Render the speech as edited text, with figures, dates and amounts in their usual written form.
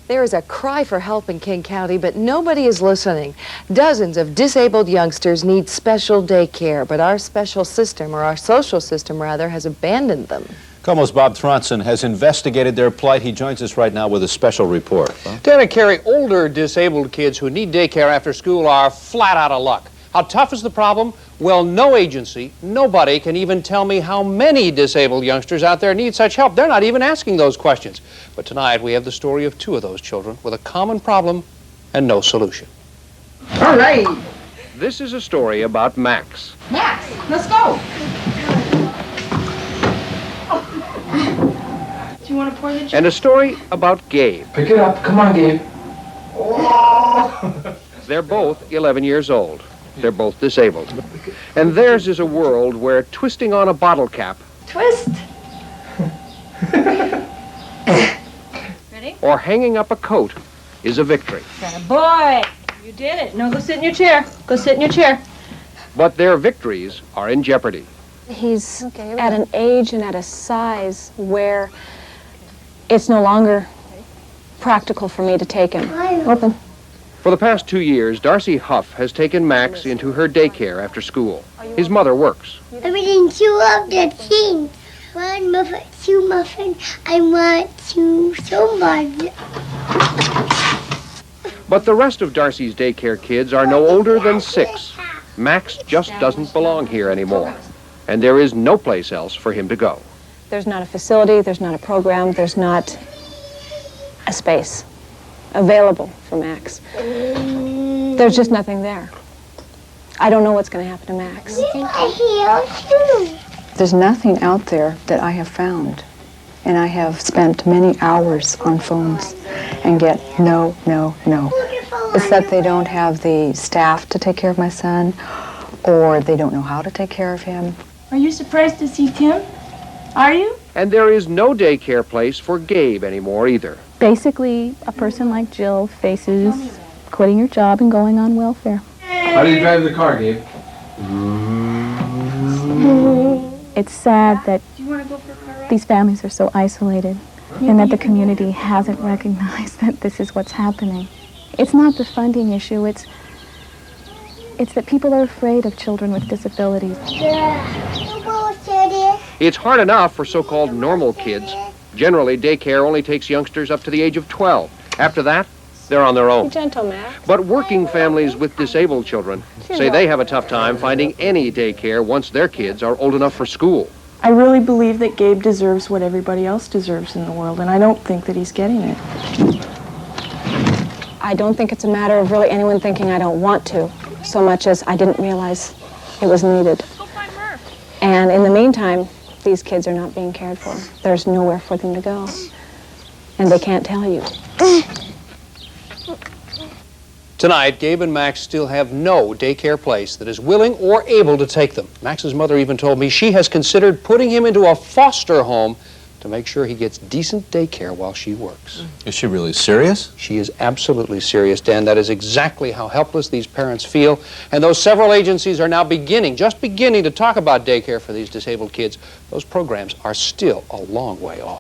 There is a cry for help in King County, but nobody is listening. Dozens of disabled youngsters need special daycare, but our special system, or our social system rather, has abandoned them. Como's Bob Thronson has investigated their plight. He joins us right now with a special report. Dan and Carrie, older disabled kids who need daycare after school are flat out of luck. How tough is the problem? Well, no agency, nobody can even tell me how many disabled youngsters out there need such help. They're not even asking those questions. But tonight we have the story of two of those children with a common problem and no solution. All right. This is a story about Max. Max, let's go. Do you want to pour the juice? And a story about Gabe. Pick it up. Come on, Gabe. They're both 11 years old. They're both disabled. And theirs is a world where twisting on a bottle cap Twist. Ready? or hanging up a coat is a victory. Boy, you did it. No, go sit in your chair. Go sit in your chair. But their victories are in jeopardy. He's at an age and at a size where it's no longer practical for me to take him. Open. For the past 2 years, Darcy Huff has taken Max into her daycare after school. His mother works. Everything you love the thing. One muffin, two muffin. I want to so much. But the rest of Darcy's daycare kids are no older than 6. Max just doesn't belong here anymore. And there is no place else for him to go. There's not a facility, there's not a program, there's not a space available for Max. There's just nothing there. I don't know what's going to happen to Max. There's nothing out there that I have found. And I have spent many hours on phones and get no, no, no. It's that they don't have the staff to take care of my son, or they don't know how to take care of him. Are you surprised to see Tim? Are you? And there is no daycare place for Gabe anymore either. Basically, a person like Jill faces quitting your job and going on welfare. How do you drive the car, Gabe? It's sad that these families are so isolated and that the community hasn't recognized that this is what's happening. It's not the funding issue, it's that people are afraid of children with disabilities. It's hard enough for so-called normal kids. Generally, daycare only takes youngsters up to the age of 12. After that, they're on their own. Be gentle, Max. But working families with disabled children say they have a tough time finding any daycare once their kids are old enough for school. I really believe that Gabe deserves what everybody else deserves in the world, and I don't think that he's getting it. I don't think it's a matter of really anyone thinking I don't want to, so much as I didn't realize it was needed. And in the meantime, these kids are not being cared for. There's nowhere for them to go. And they can't tell you. Tonight, Gabe and Max still have no daycare place that is willing or able to take them. Max's mother even told me she has considered putting him into a foster home to make sure he gets decent daycare while she works. Is she really serious? She is absolutely serious, Dan. That is exactly how helpless these parents feel. And though several agencies are now just beginning to talk about daycare for these disabled kids, those programs are still a long way off.